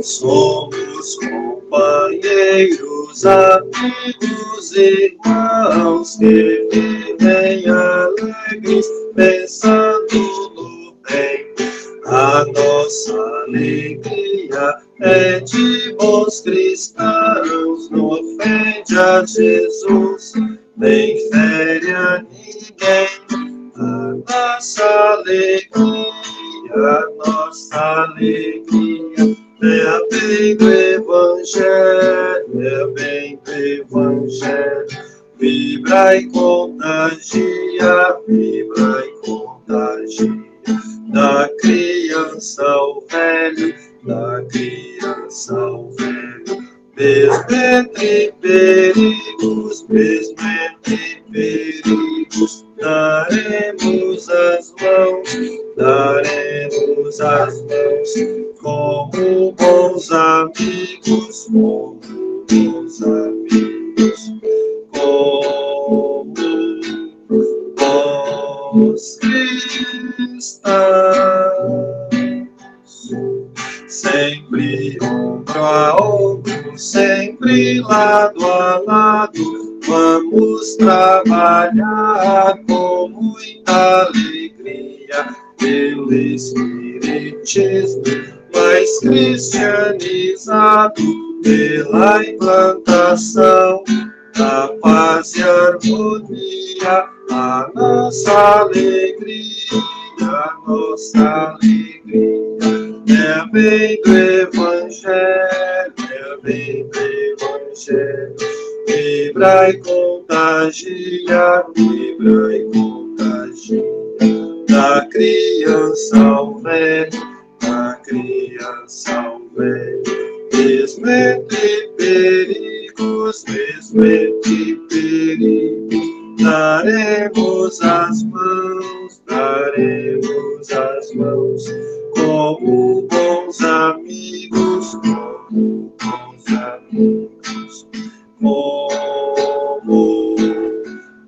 Somos companheiros, amigos, irmãos que vivem alegres, pensando no bem. A nossa alegria é de bons cristãos, não ofende a Jesus, nem fere a ninguém. A nossa alegria é a bem do Evangelho, é a bem do Evangelho. Vibra e contagia, da criança ao velho, da criança ao velho. Mesmo entre perigos, daremos as mãos, como bons amigos, como bons cristãos. Sempre ombro a ombro, sempre lado a lado, vamos trabalhar com muita alegria pelo Espiritismo mais cristianizado, pela implantação da paz e harmonia. A nossa alegria é bem do Evangelho, é bem do Evangelho. Vibra e contagia, da criança ao velho, da criança ao velho. Mesmo entre perigos, daremos as mãos, como bons amigos, como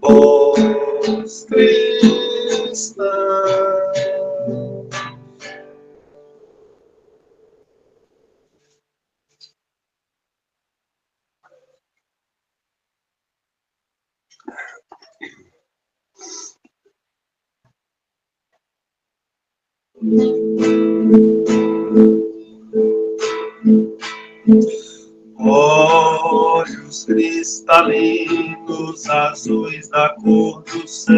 bons cristãos. Olhos cristalinos, azuis da cor do céu,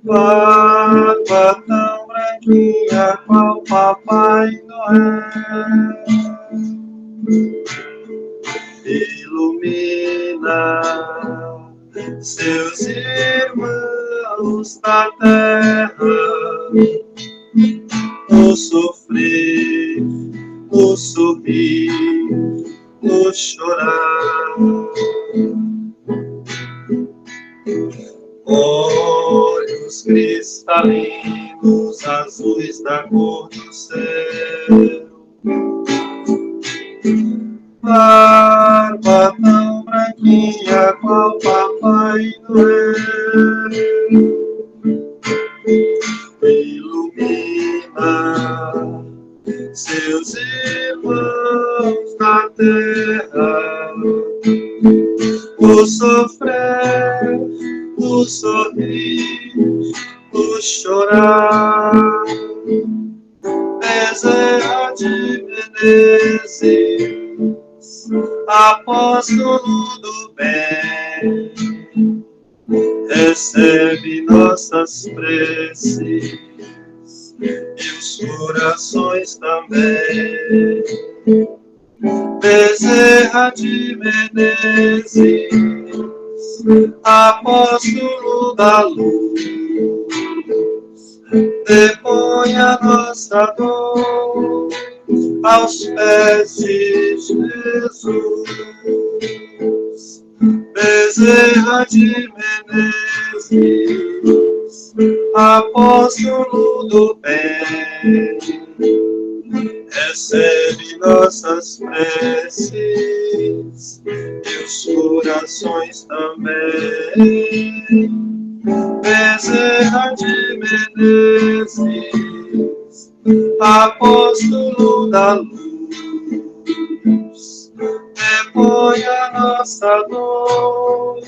barba tão branquinha qual Papai Noel, ilumina seus irmãos da terra, no sofrer, no sorrir, no chorar. Olhos cristalinos, azuis da cor do céu, barba tão branquinha qual Papai Noel, ilumina seus irmãos na terra, o sofrer, o sorrir, o chorar. Bezerra de Menezes, apóstolo do bem, recebe nossas preces e os corações também. Bezerra de Menezes, apóstolo da luz, depõe a nossa dor aos pés de Jesus. Bezerra de Menezes, apóstolo do bem, recebe nossas preces e os corações também. Bezerra de Menezes, apóstolo da luz, depõe a nossa dor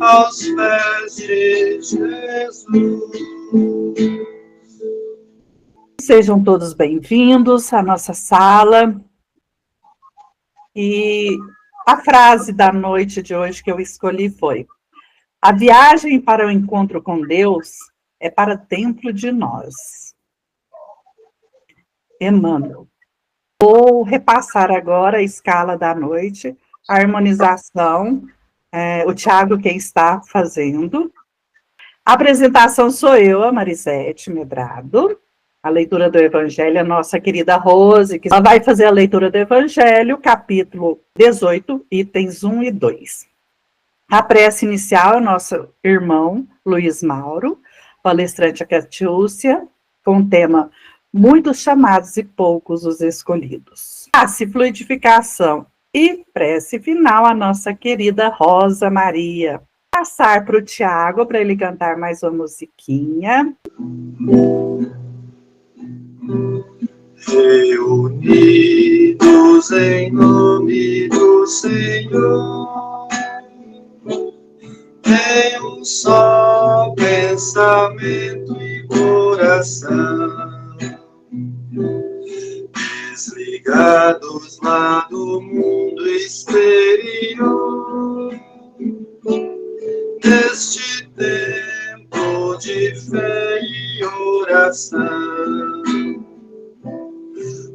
aos pés de Jesus. Sejam todos bem-vindos à nossa sala. E a frase da noite de hoje que eu escolhi foi: a viagem para o encontro com Deus é para dentro de nós. Emmanuel. Vou repassar agora a escala da noite, a harmonização, o Tiago quem está fazendo. A apresentação sou eu, a Marisete Medrado. A leitura do Evangelho, a nossa querida Rose, que vai fazer a leitura do Evangelho, capítulo 18, itens 1 e 2. A prece inicial é o nosso irmão Luiz Mauro, palestrante a Catiúcia, com o tema Muitos chamados e poucos os escolhidos. Passe, fluidificação e prece final a nossa querida Rosa Maria. Passar para o Tiago para ele cantar mais uma musiquinha. Reunidos em nome do Senhor, em um só pensamento e coração, desligados lá do mundo exterior, neste tempo de fé e oração,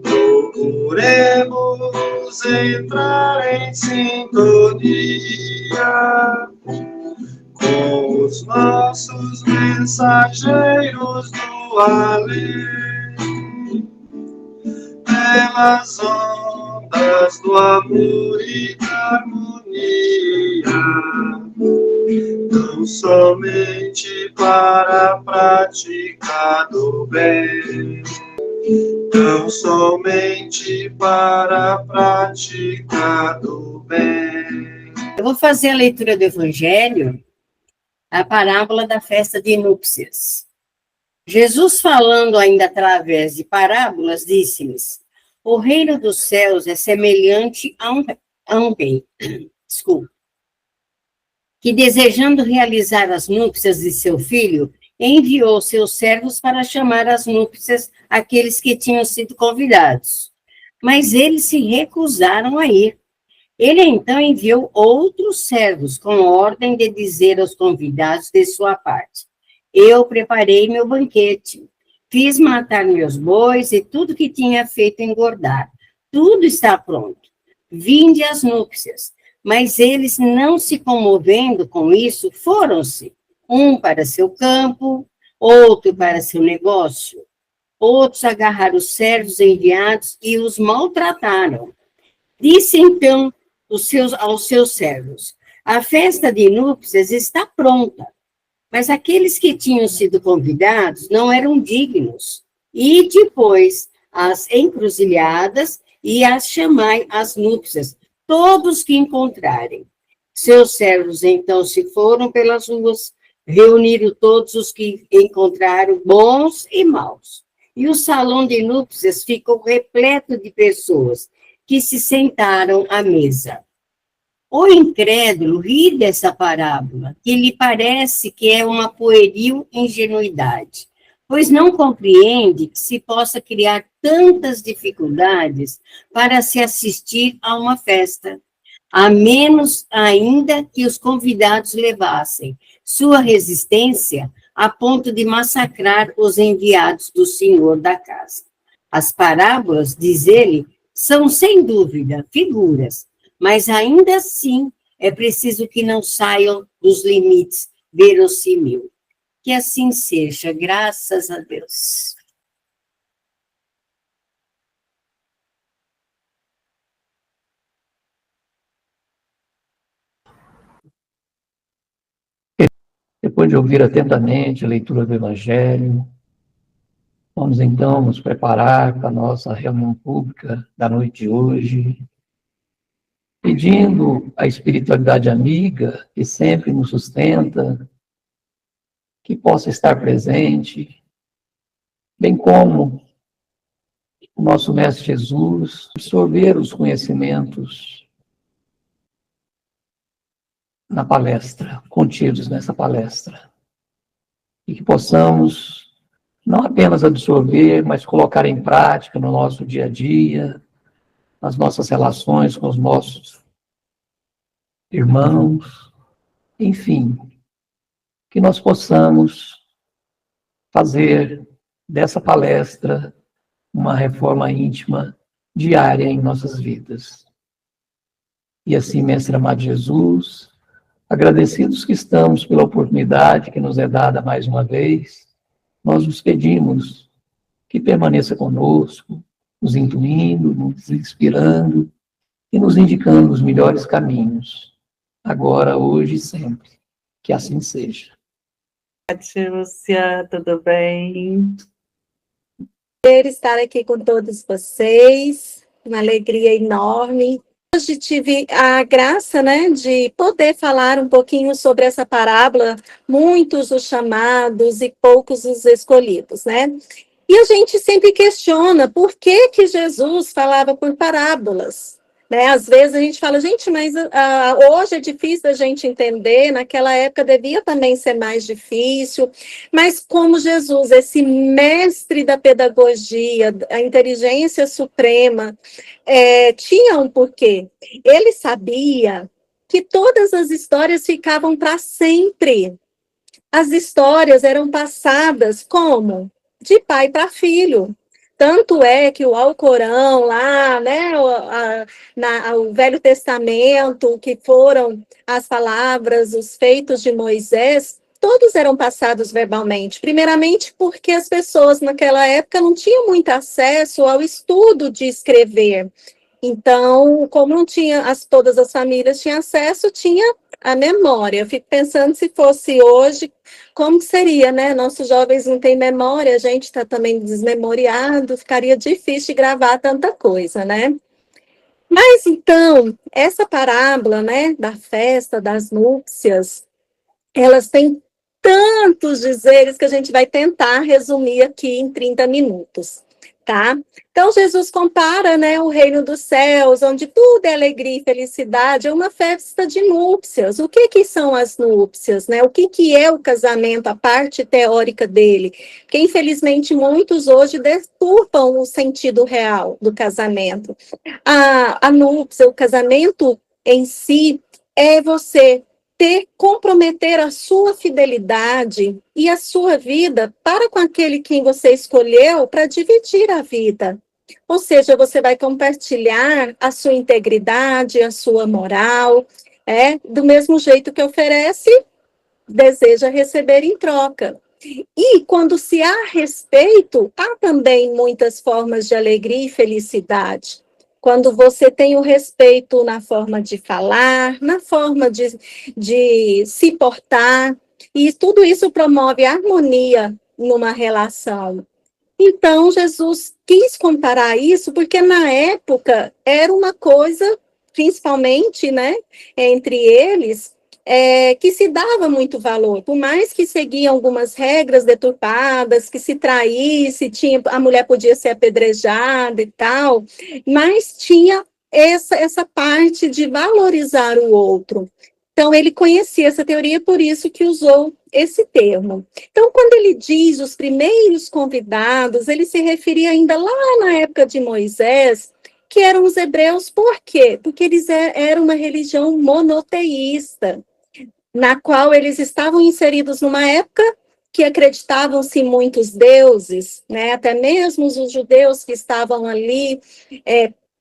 procuremos entrar em sintonia com os nossos mensageiros do além, pelas ondas do amor e da harmonia, não somente para a prática do bem, não somente para a prática do bem. Eu vou fazer a leitura do Evangelho, a parábola da festa de núpcias. Jesus, falando ainda através de parábolas, disse-lhes: o reino dos céus é semelhante a um rei, que, desejando realizar as núpcias de seu filho, enviou seus servos para chamar às núpcias aqueles que tinham sido convidados. Mas eles se recusaram a ir. Ele então enviou outros servos com ordem de dizer aos convidados de sua parte: eu preparei meu banquete, fiz matar meus bois e tudo que tinha feito engordar. Tudo está pronto. Vinde às núpcias. Mas eles, não se comovendo com isso, foram-se. Um para seu campo, outro para seu negócio. Outros agarraram os servos enviados e os maltrataram. Disse então aos seus servos: a festa de núpcias está pronta, mas aqueles que tinham sido convidados não eram dignos. E depois as encruzilhadas e as chamai às núpcias, todos que encontrarem. Seus servos então se foram pelas ruas, reuniram todos os que encontraram, bons e maus. E o salão de núpcias ficou repleto de pessoas que se sentaram à mesa. O incrédulo ri dessa parábola, que lhe parece que é uma pueril ingenuidade, pois não compreende que se possa criar tantas dificuldades para se assistir a uma festa, a menos ainda que os convidados levassem sua resistência a ponto de massacrar os enviados do senhor da casa. As parábolas, diz ele, são sem dúvida figuras, mas ainda assim é preciso que não saiam dos limites verossímil. Que assim seja, graças a Deus. Depois de ouvir atentamente a leitura do Evangelho, vamos então nos preparar para a nossa reunião pública da noite de hoje, pedindo à espiritualidade amiga, que sempre nos sustenta, que possa estar presente, bem como o nosso Mestre Jesus, absorver os conhecimentos na palestra, contidos nessa palestra, e que possamos não apenas absorver, mas colocar em prática no nosso dia a dia, nas nossas relações com os nossos irmãos, enfim, que nós possamos fazer dessa palestra uma reforma íntima diária em nossas vidas. E assim, Mestre amado Jesus, agradecidos que estamos pela oportunidade que nos é dada mais uma vez, nós nos pedimos que permaneça conosco, nos intuindo, nos inspirando e nos indicando os melhores caminhos, agora, hoje e sempre. Que assim seja. Lúcia, tudo bem? Estar aqui com todos vocês, uma alegria enorme. Hoje tive a graça, né, de poder falar um pouquinho sobre essa parábola, muitos os chamados e poucos os escolhidos, né? E a gente sempre questiona por que que Jesus falava por parábolas, né? Às vezes a gente fala, gente, mas hoje é difícil da gente entender, naquela época devia também ser mais difícil, mas como Jesus, esse mestre da pedagogia, a inteligência suprema, tinha um porquê. Ele sabia que todas as histórias ficavam para sempre. As histórias eram passadas como? De pai para filho. Tanto é que o Alcorão lá, né, o Velho Testamento, que foram as palavras, os feitos de Moisés, todos eram passados verbalmente. Primeiramente porque as pessoas naquela época não tinham muito acesso ao estudo de escrever. Então, como não tinha, todas as famílias tinham acesso, tinha a memória. Eu fico pensando se fosse hoje, como seria, né? Nossos jovens não têm memória, a gente está também desmemoriado, ficaria difícil de gravar tanta coisa, né? Mas, então, essa parábola, né, da festa, das núpcias, elas têm tantos dizeres que a gente vai tentar resumir aqui em 30 minutos, tá? Então, Jesus compara, né, o reino dos céus, onde tudo é alegria e felicidade, é uma festa de núpcias. O que são as núpcias, né? O que é o casamento, a parte teórica dele? Porque, infelizmente, muitos hoje deturpam o sentido real do casamento. A núpcia, o casamento em si, é você comprometer a sua fidelidade e a sua vida para com aquele quem você escolheu para dividir a vida. Ou seja, você vai compartilhar a sua integridade, a sua moral, do mesmo jeito que oferece, deseja receber em troca. E quando se há respeito, há também muitas formas de alegria e felicidade. Quando você tem o respeito na forma de falar, na forma de se portar, e tudo isso promove harmonia numa relação. Então, Jesus quis comparar isso, porque na época era uma coisa, principalmente, né, entre eles, que se dava muito valor, por mais que seguiam algumas regras deturpadas, que se traísse, a mulher podia ser apedrejada e tal, mas tinha essa parte de valorizar o outro. Então, ele conhecia essa teoria, por isso que usou esse termo. Então, quando ele diz os primeiros convidados, ele se referia ainda lá na época de Moisés, que eram os hebreus, por quê? Porque eles eram uma religião monoteísta, na qual eles estavam inseridos numa época que acreditavam-se em muitos deuses, né? Até mesmo os judeus que estavam ali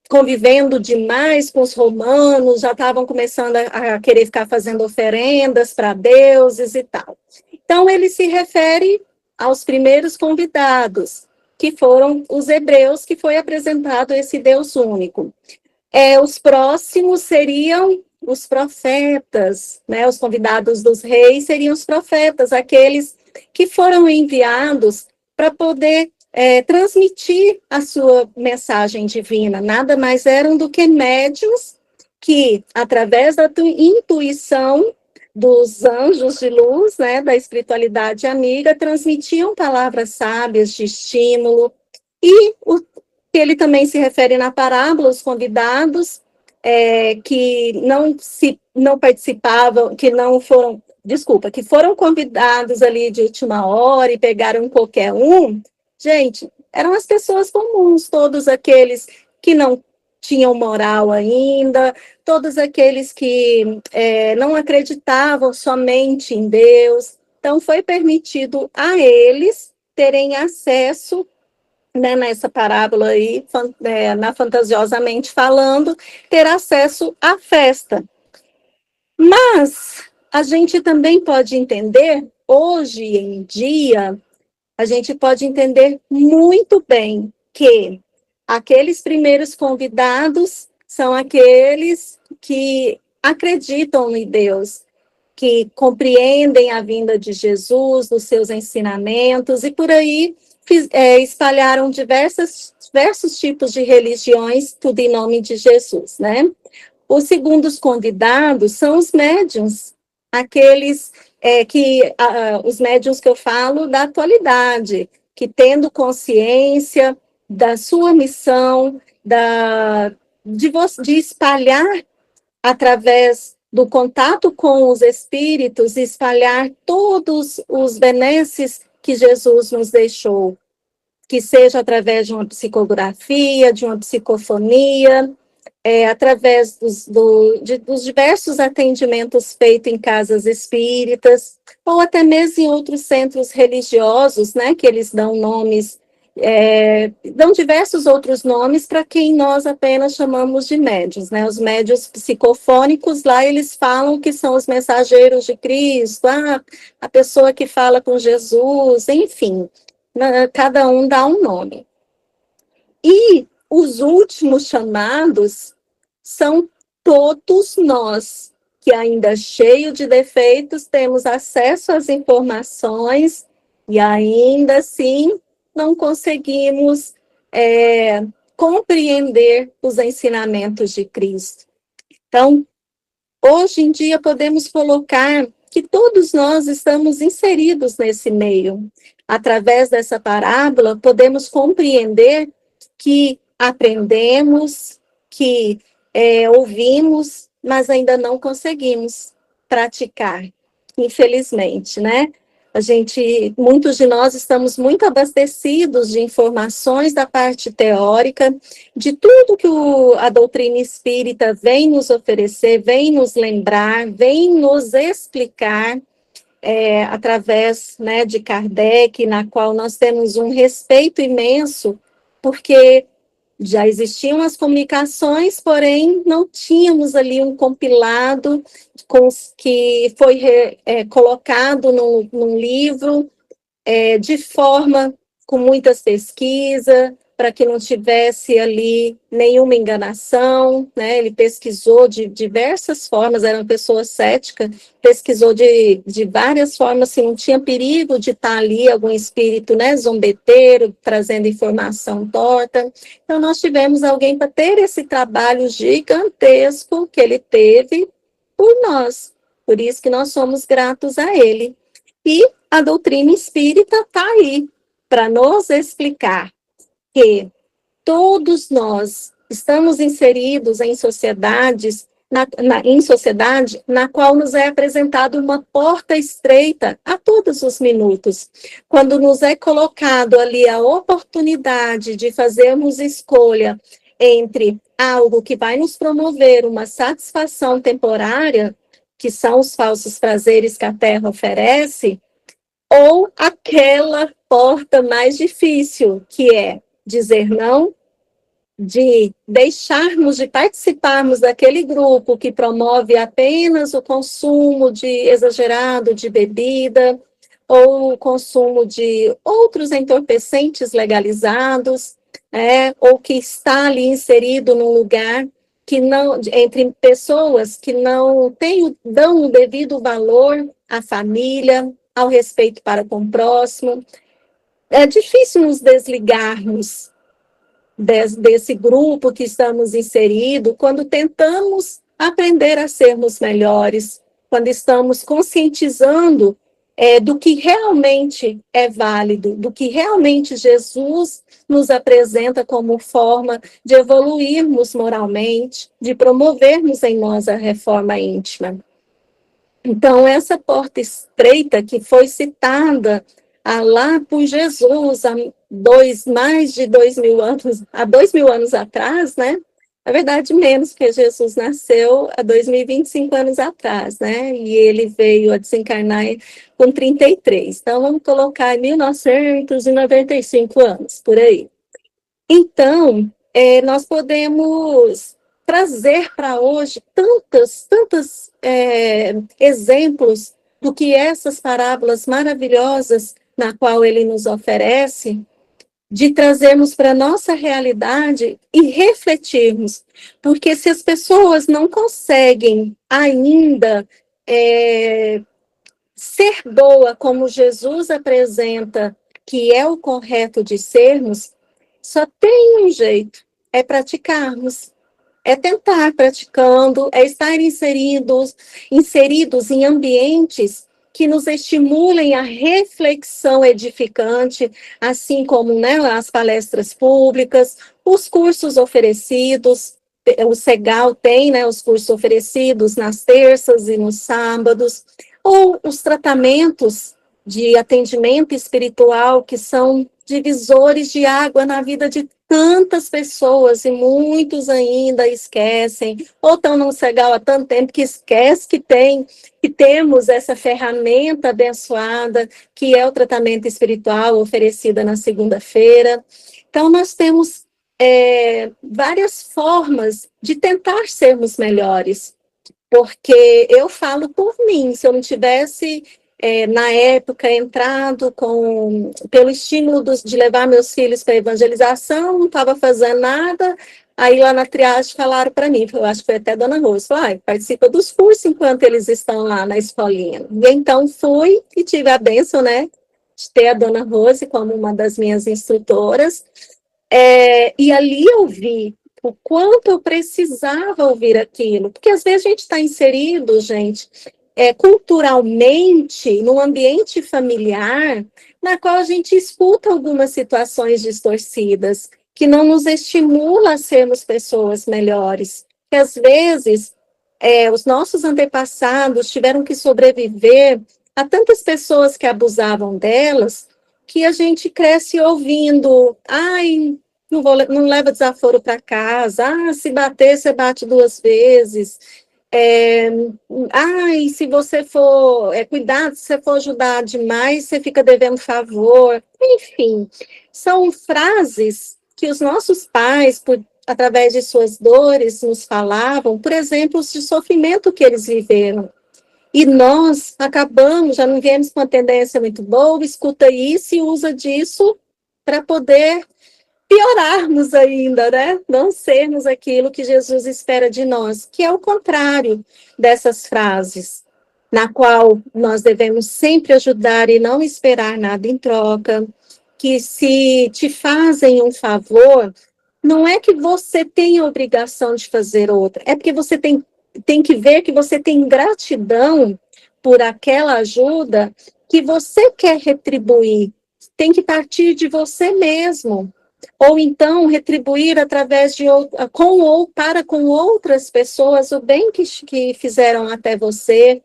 convivendo demais com os romanos, já estavam começando a querer ficar fazendo oferendas para deuses e tal. Então, ele se refere aos primeiros convidados, que foram os hebreus, que foi apresentado esse Deus único. Os próximos seriam os profetas, né? Os convidados dos reis seriam os profetas, aqueles que foram enviados para poder transmitir a sua mensagem divina. Nada mais eram do que médiuns que, através da intuição, dos anjos de luz, né, da espiritualidade amiga, transmitiam palavras sábias de estímulo, e o que ele também se refere na parábola, os convidados que não participavam, que não foram, desculpa, que foram convidados ali de última hora e pegaram qualquer um, gente, eram as pessoas comuns, todos aqueles que não tinham moral ainda, todos aqueles que não acreditavam somente em Deus. Então, foi permitido a eles terem acesso, né, nessa parábola aí, fantasiosamente falando, ter acesso à festa. Mas a gente também pode entender, hoje em dia, a gente pode entender muito bem que aqueles primeiros convidados são aqueles que acreditam em Deus, que compreendem a vinda de Jesus, os seus ensinamentos, e por aí espalharam diversos tipos de religiões, tudo em nome de Jesus, né? Os segundos convidados são os médiuns, aqueles os médiuns que eu falo da atualidade, que tendo consciência da sua missão, de espalhar através do contato com os espíritos, espalhar todos os benesses que Jesus nos deixou, que seja através de uma psicografia, de uma psicofonia, através dos diversos atendimentos feitos em casas espíritas, ou até mesmo em outros centros religiosos, né, que eles dão nomes, dão diversos outros nomes para quem nós apenas chamamos de médiuns, né? Os médiuns psicofônicos, lá eles falam que são os mensageiros de Cristo, a pessoa que fala com Jesus, enfim, cada um dá um nome. E os últimos chamados são todos nós, que ainda cheio de defeitos, temos acesso às informações e ainda assim não conseguimos compreender os ensinamentos de Cristo. Então, hoje em dia podemos colocar que todos nós estamos inseridos nesse meio. Através dessa parábola, podemos compreender que aprendemos, que ouvimos, mas ainda não conseguimos praticar, infelizmente, né? Muitos de nós estamos muito abastecidos de informações da parte teórica, de tudo que a doutrina espírita vem nos oferecer, vem nos lembrar, vem nos explicar, através, né, de Kardec, na qual nós temos um respeito imenso, porque já existiam as comunicações, porém não tínhamos ali um compilado que foi colocado num livro, de forma com muitas pesquisas, para que não tivesse ali nenhuma enganação, né? Ele pesquisou de diversas formas, era uma pessoa cética, pesquisou de várias formas, se não tinha perigo de estar ali algum espírito, né, zombeteiro, trazendo informação torta. Então, nós tivemos alguém para ter esse trabalho gigantesco que ele teve por nós, por isso que nós somos gratos a ele. E a doutrina espírita está aí para nos explicar que todos nós estamos inseridos em sociedades, em sociedade na qual nos é apresentada uma porta estreita a todos os minutos. Quando nos é colocado ali a oportunidade de fazermos escolha entre algo que vai nos promover uma satisfação temporária, que são os falsos prazeres que a Terra oferece, ou aquela porta mais difícil, que é dizer não, de deixarmos de participarmos daquele grupo que promove apenas o consumo exagerado de bebida, ou o consumo de outros entorpecentes legalizados, ou que está ali inserido num lugar que não, entre pessoas que não dão o devido valor à família, ao respeito para com o próximo. É difícil nos desligarmos desse grupo que estamos inseridos quando tentamos aprender a sermos melhores, quando estamos conscientizando do que realmente é válido, do que realmente Jesus nos apresenta como forma de evoluirmos moralmente, de promovermos em nós a reforma íntima. Então, essa porta estreita que foi citada lá por Jesus há mais de 2.000 anos, há 2.000 anos atrás, né? Na verdade, menos, porque Jesus nasceu há 2.025 anos atrás, né? E ele veio a desencarnar com 33. Então, vamos colocar 1.995 anos, por aí. Então, nós podemos trazer para hoje tantos exemplos do que essas parábolas maravilhosas na qual ele nos oferece, de trazermos para a nossa realidade e refletirmos. Porque se as pessoas não conseguem ainda ser boa como Jesus apresenta, que é o correto de sermos, só tem um jeito, é praticarmos. É tentar praticando, é estar inseridos em ambientes que nos estimulem a reflexão edificante, assim como, né, as palestras públicas, os cursos oferecidos, o SEGAL tem, né, os cursos oferecidos nas terças e nos sábados, ou os tratamentos de atendimento espiritual, que são divisores de água na vida de tantas pessoas, e muitos ainda esquecem, ou estão no SEGAL há tanto tempo que esquece que temos essa ferramenta abençoada, que é o tratamento espiritual oferecida na segunda-feira. Então, nós temos várias formas de tentar sermos melhores, porque eu falo por mim, se eu não tivesse na época, entrado pelo estímulo de levar meus filhos para a evangelização, não estava fazendo nada, aí lá na triagem falaram para mim, eu acho que foi até a dona Rose, falou, participa dos cursos enquanto eles estão lá na escolinha. E então fui e tive a bênção, né, de ter a dona Rose como uma das minhas instrutoras, e ali eu vi o quanto eu precisava ouvir aquilo, porque às vezes a gente está inserido, gente, culturalmente, num ambiente familiar, na qual a gente escuta algumas situações distorcidas, que não nos estimula a sermos pessoas melhores. Que às vezes, os nossos antepassados tiveram que sobreviver a tantas pessoas que abusavam delas, que a gente cresce ouvindo, não leva desaforo para casa, se bater, você bate 2 vezes, e se você for, cuidado, se você for ajudar demais, você fica devendo favor. Enfim, são frases que os nossos pais, através de suas dores, nos falavam, por exemplo, de sofrimento que eles viveram. E nós acabamos, já não viemos com uma tendência muito boa, escuta isso e usa disso para poder piorarmos ainda, né? Não sermos aquilo que Jesus espera de nós, que é o contrário dessas frases, na qual nós devemos sempre ajudar e não esperar nada em troca, que se te fazem um favor, não é que você tem a obrigação de fazer outra, é porque você tem que ver que você tem gratidão por aquela ajuda que você quer retribuir, tem que partir de você mesmo. Ou então retribuir através com outras pessoas o bem que fizeram até você.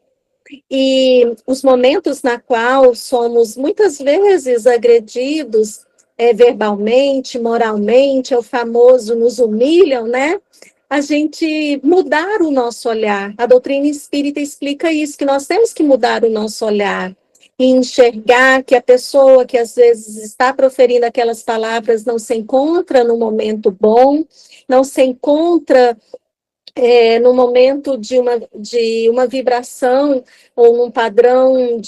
E os momentos na qual somos muitas vezes agredidos verbalmente, moralmente, é o famoso nos humilham, né? A gente mudar o nosso olhar. A doutrina espírita explica isso, que nós temos que mudar o nosso olhar e enxergar que a pessoa que às vezes está proferindo aquelas palavras não se encontra no momento bom, não se encontra no momento de uma vibração ou num padrão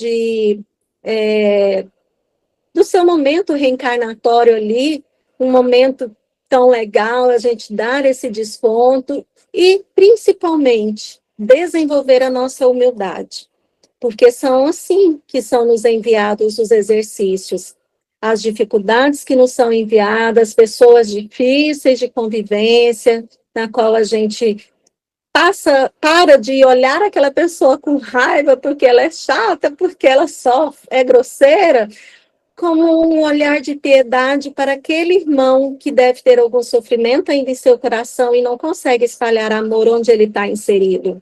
do seu momento reencarnatório ali, um momento tão legal, a gente dar esse desconto e, principalmente, desenvolver a nossa humildade. Porque são assim que são nos enviados os exercícios. As dificuldades que nos são enviadas, pessoas difíceis de convivência, na qual a gente para de olhar aquela pessoa com raiva porque ela é chata, porque ela só é grosseira, como um olhar de piedade para aquele irmão que deve ter algum sofrimento ainda em seu coração e não consegue espalhar amor onde ele está inserido.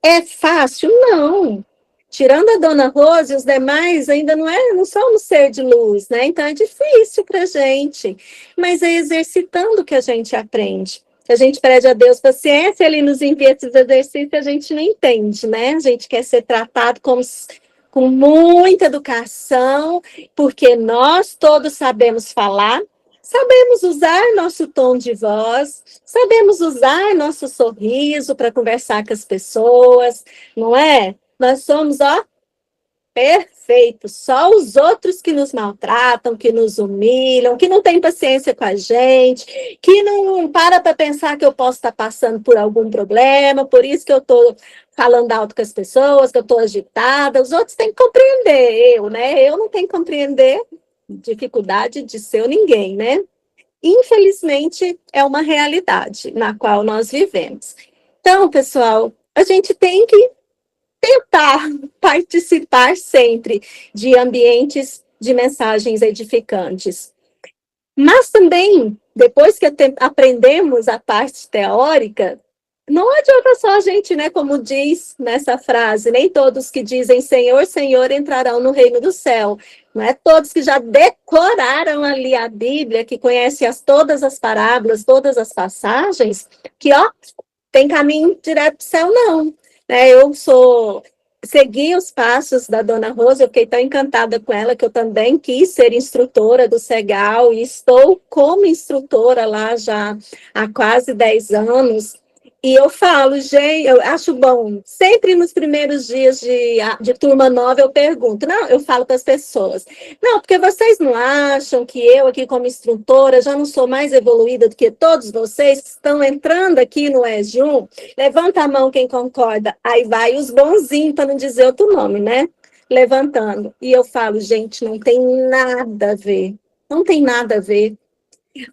É fácil? Não. Tirando a Dona Rose, os demais ainda não somos ser de luz, né? Então é difícil para a gente, mas é exercitando que a gente aprende. A gente pede a Deus paciência, Ele nos envia esses exercícios, a gente não entende, né? A gente quer ser tratado com muita educação, porque nós todos sabemos falar, sabemos usar nosso tom de voz, sabemos usar nosso sorriso para conversar com as pessoas, não é? Nós somos, ó, perfeitos. Só os outros que nos maltratam, que nos humilham, que não têm paciência com a gente, que não para pensar que eu posso estar passando por algum problema, por isso que eu estou falando alto com as pessoas, que eu estou agitada. Os outros têm que compreender, né? Eu não tenho que compreender dificuldade de ser ninguém, né? Infelizmente, é uma realidade na qual nós vivemos. Então, pessoal, a gente tem que tentar participar sempre de ambientes de mensagens edificantes. Mas também, depois que aprendemos a parte teórica, não adianta só a gente, né, como diz nessa frase, nem todos que dizem Senhor, Senhor entrarão no reino do céu. Não é todos que já decoraram ali a Bíblia, que conhecem todas as parábolas, todas as passagens, que, ó, tem caminho direto para o céu, não. Eu segui os passos da Dona Rosa, eu fiquei tão encantada com ela que eu também quis ser instrutora do Segal e estou como instrutora lá já há quase 10 anos. E eu falo, gente, eu acho bom, sempre nos primeiros dias de turma nova eu pergunto, não, eu falo para as pessoas, não, porque vocês não acham que eu aqui como instrutora já não sou mais evoluída do que todos vocês que estão entrando aqui no ESG1? Levanta a mão quem concorda, aí vai os bonzinhos, para não dizer outro nome, né? Levantando. E eu falo, gente, não tem nada a ver, não tem nada a ver.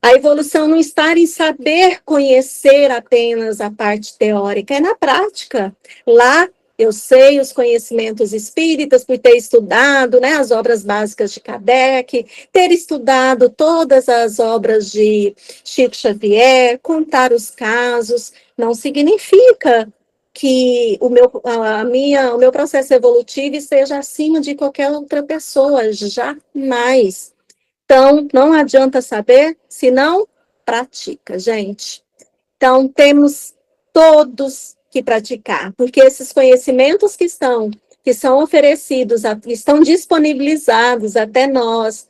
A evolução não está em saber conhecer apenas a parte teórica, é na prática. Lá eu sei os conhecimentos espíritas por ter estudado, né, as obras básicas de Kardec, ter estudado todas as obras de Chico Xavier, contar os casos, não significa que o meu processo evolutivo esteja acima de qualquer outra pessoa, jamais. Então, não adianta saber se não pratica, gente. Então, temos todos que praticar, porque esses conhecimentos que são oferecidos, estão disponibilizados até nós,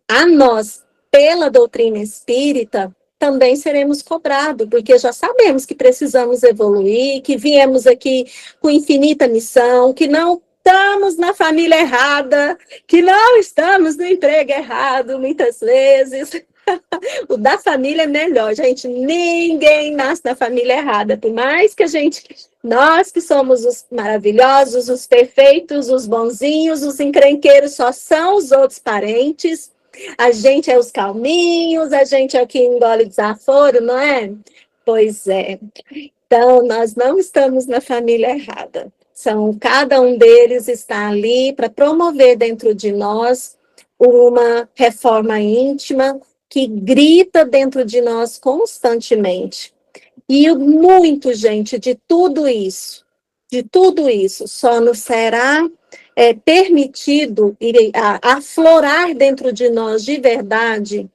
a nós, pela doutrina espírita, também seremos cobrados, porque já sabemos que precisamos evoluir, que viemos aqui com infinita missão, que não estamos na família errada, que não estamos no emprego errado, muitas vezes. O da família é melhor, gente. Ninguém nasce na família errada, por mais que nós que somos os maravilhosos, os perfeitos, os bonzinhos, os encrenqueiros só são os outros parentes. A gente é os calminhos, a gente é o que engole desaforo, não é? Pois é. Então, nós não estamos na família errada. Cada um deles está ali para promover dentro de nós uma reforma íntima que grita dentro de nós constantemente. E muito, gente, de tudo isso, só nos será permitido aflorar dentro de nós de verdade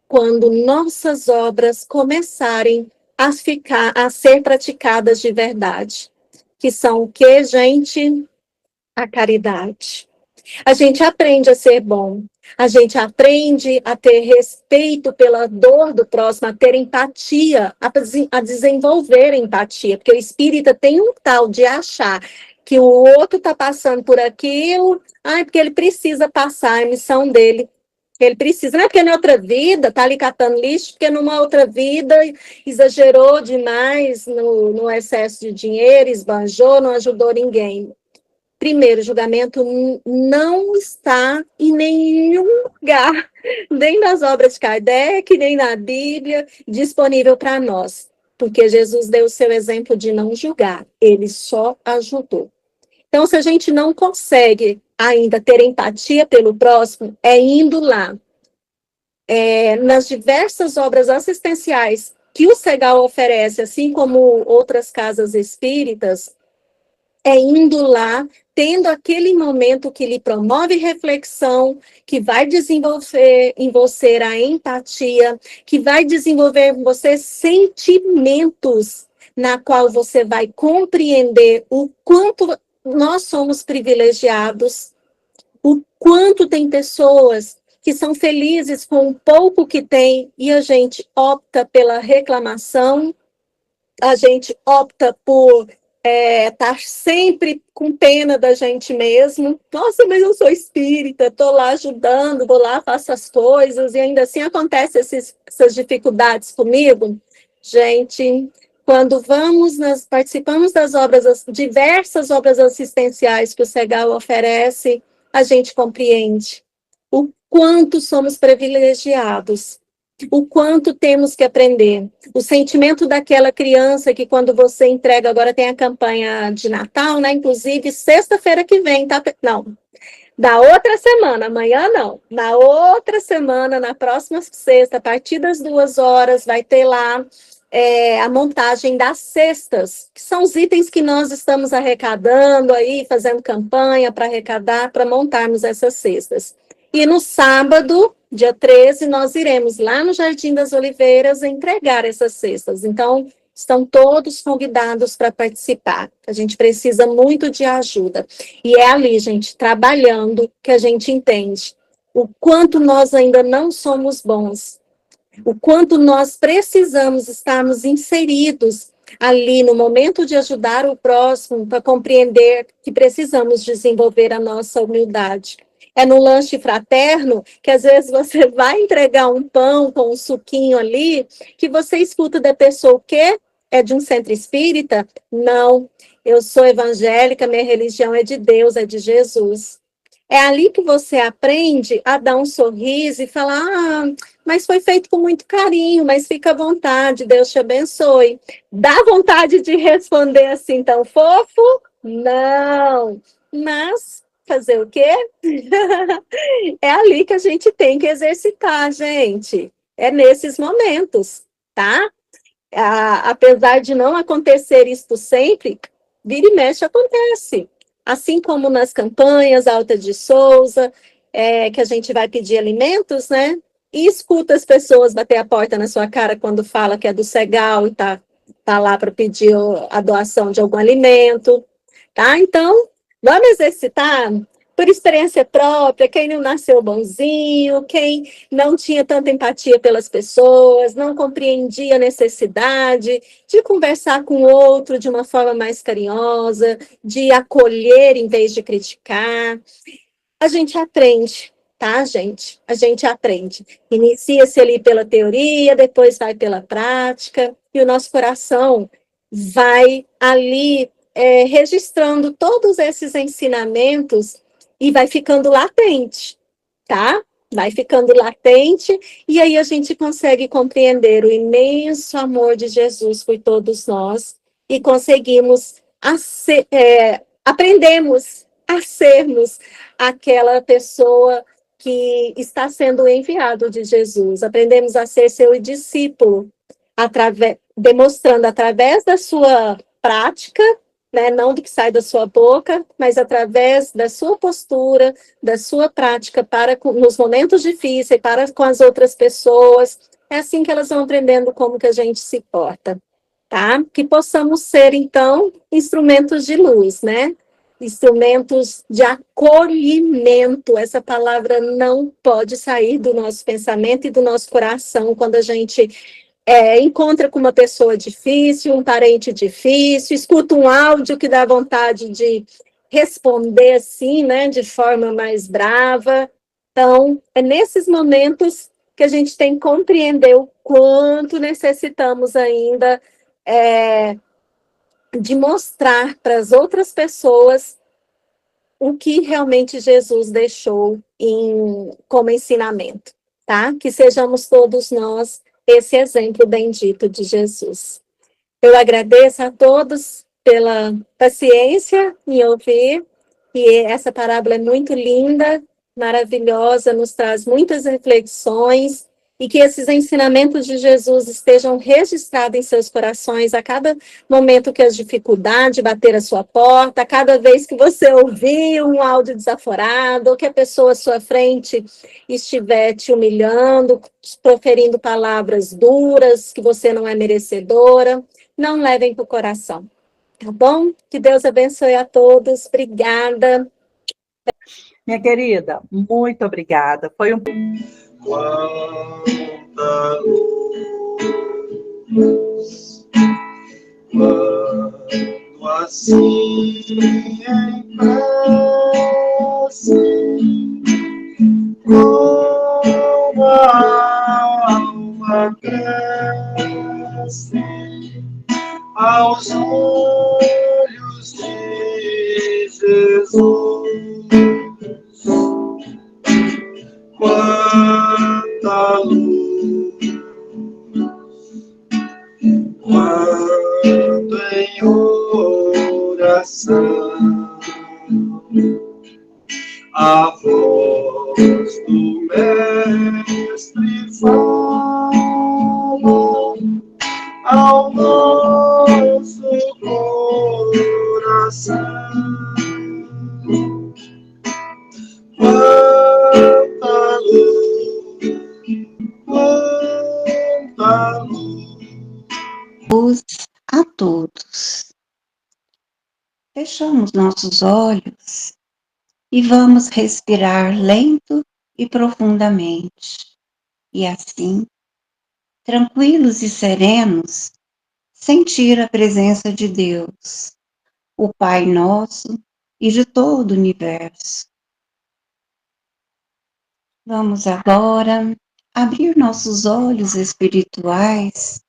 quando nossas obras começarem a ser praticadas de verdade. Que são o que, gente? A caridade. A gente aprende a ser bom, a gente aprende a ter respeito pela dor do próximo, a ter empatia, a desenvolver empatia, porque o espírita tem um tal de achar que o outro está passando por aquilo, porque ele precisa passar a missão dele. Ele precisa, não é porque na outra vida está ali catando lixo, porque numa outra vida exagerou demais no excesso de dinheiro, esbanjou, não ajudou ninguém. Primeiro, o julgamento não está em nenhum lugar, nem nas obras de Kardec, nem na Bíblia, disponível para nós. porque Jesus deu o seu exemplo de não julgar, ele só ajudou. Então, se a gente não consegue ainda ter empatia pelo próximo, é indo lá, nas diversas obras assistenciais que o Segal oferece, assim como outras casas espíritas, é indo lá, tendo aquele momento que lhe promove reflexão, que vai desenvolver em você a empatia, que vai desenvolver em você sentimentos, na qual você vai compreender o quanto nós somos privilegiados, o quanto tem pessoas que são felizes com o pouco que tem, e a gente opta pela reclamação, a gente opta por estar sempre com pena da gente mesmo. Nossa, mas eu sou espírita, estou lá ajudando, vou lá, faço as coisas, e ainda assim acontecem essas dificuldades comigo. Gente, quando participamos das diversas obras assistenciais que o Segal oferece, a gente compreende o quanto somos privilegiados, o quanto temos que aprender. O sentimento daquela criança que quando você entrega, agora tem a campanha de Natal, né? Inclusive, sexta-feira que vem, tá? Não, da outra semana, amanhã não. Na outra semana, na próxima sexta, a partir das 2h, vai ter lá a montagem das cestas, que são os itens que nós estamos arrecadando aí, fazendo campanha para arrecadar, para montarmos essas cestas. E no sábado, dia 13, nós iremos lá no Jardim das Oliveiras entregar essas cestas. Então, estão todos convidados para participar. A gente precisa muito de ajuda. E é ali, gente, trabalhando, que a gente entende o quanto nós ainda não somos bons, o quanto nós precisamos estarmos inseridos ali no momento de ajudar o próximo, para compreender que precisamos desenvolver a nossa humildade. É no lanche fraterno que às vezes você vai entregar um pão com um suquinho ali, que você escuta da pessoa o quê? É de um centro espírita? Não, eu sou evangélica, minha religião é de Deus, é de Jesus. É ali que você aprende a dar um sorriso e falar, mas foi feito com muito carinho, mas fica à vontade, Deus te abençoe. Dá vontade de responder assim tão fofo? Não, mas fazer o quê? É ali que a gente tem que exercitar, gente. É nesses momentos, tá? Apesar de não acontecer isto sempre, vira e mexe acontece. Assim como nas campanhas Alta de Souza, que a gente vai pedir alimentos, né? E escuta as pessoas bater a porta na sua cara quando fala que é do Segal e tá lá para pedir a doação de algum alimento, tá? Então, vamos exercitar por experiência própria, quem não nasceu bonzinho, quem não tinha tanta empatia pelas pessoas, não compreendia a necessidade de conversar com o outro de uma forma mais carinhosa, de acolher em vez de criticar. A gente aprende, tá, gente? A gente aprende. Inicia-se ali pela teoria, depois vai pela prática, e o nosso coração vai ali registrando todos esses ensinamentos e vai ficando latente, tá? Vai ficando latente, e aí a gente consegue compreender o imenso amor de Jesus por todos nós, e conseguimos, aprendemos a sermos aquela pessoa que está sendo enviado de Jesus, aprendemos a ser seu discípulo, demonstrando através da sua prática, né, não do que sai da sua boca, mas através da sua postura, da sua prática nos momentos difíceis, para com as outras pessoas. É assim que elas vão aprendendo como que a gente se porta, tá? Que possamos ser, então, instrumentos de luz, né? Instrumentos de acolhimento. Essa palavra não pode sair do nosso pensamento e do nosso coração quando a gente encontra com uma pessoa difícil, um parente difícil, escuta um áudio que dá vontade de responder assim, né, de forma mais brava. Então, é nesses momentos que a gente tem que compreender o quanto necessitamos ainda de mostrar para as outras pessoas o que realmente Jesus deixou como ensinamento, tá? Que sejamos todos nós esse exemplo bendito de Jesus. Eu agradeço a todos pela paciência em ouvir, e essa parábola é muito linda, maravilhosa, nos traz muitas reflexões, e que esses ensinamentos de Jesus estejam registrados em seus corações a cada momento que as dificuldades bater a sua porta, a cada vez que você ouvir um áudio desaforado, ou que a pessoa à sua frente estiver te humilhando, proferindo palavras duras, que você não é merecedora. Não levem para o coração, tá bom? Que Deus abençoe a todos. Obrigada. Minha querida, muito obrigada. Foi um Quanta luz, quando assim em prece, como a alma cresce aos olhos de Jesus. Quanta luz, quando em oração a voz do Mestre fala ao nosso coração. Quanta luz, quanta luz A todos. Fechamos nossos olhos e vamos respirar lento e profundamente. E assim, tranquilos e serenos, sentir a presença de Deus, o Pai nosso e de todo o universo. Vamos agora abrir nossos olhos espirituais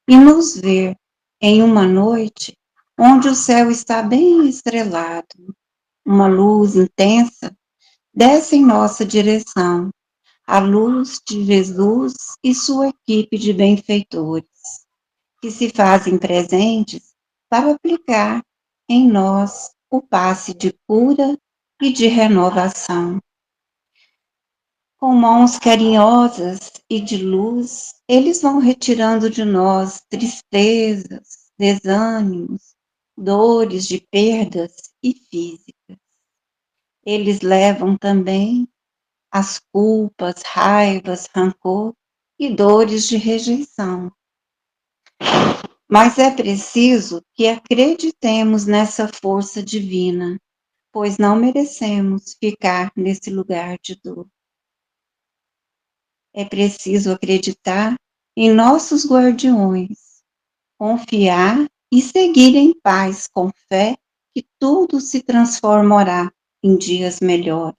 e nos ver em uma noite onde o céu está bem estrelado. Uma luz intensa desce em nossa direção, a luz de Jesus e sua equipe de benfeitores, que se fazem presentes para aplicar em nós o passe de cura e de renovação. Com mãos carinhosas e de luz, eles vão retirando de nós tristezas, desânimos, dores de perdas e físicas. Eles levam também as culpas, raivas, rancor e dores de rejeição. Mas é preciso que acreditemos nessa força divina, pois não merecemos ficar nesse lugar de dor. É preciso acreditar em nossos guardiões, confiar e seguir em paz com fé que tudo se transformará em dias melhores.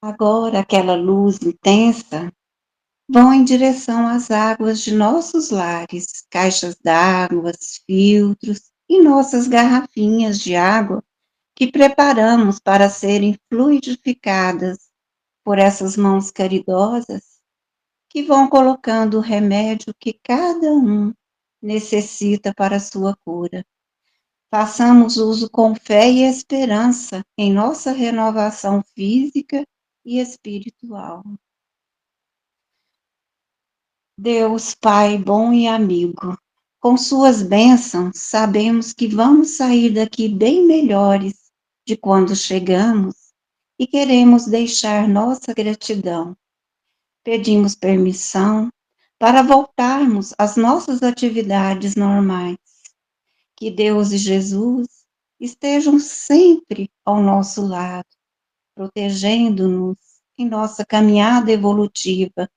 Agora, aquela luz intensa vão em direção às águas de nossos lares, caixas d'água, filtros e nossas garrafinhas de água que preparamos para serem fluidificadas por essas mãos caridosas que vão colocando o remédio que cada um necessita para a sua cura. Façamos uso com fé e esperança em nossa renovação física e espiritual. Deus, Pai bom e amigo, com suas bênçãos, sabemos que vamos sair daqui bem melhores de quando chegamos e queremos deixar nossa gratidão. Pedimos permissão para voltarmos às nossas atividades normais. Que Deus e Jesus estejam sempre ao nosso lado, protegendo-nos em nossa caminhada evolutiva,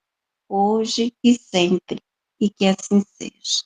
hoje e sempre, e que assim seja.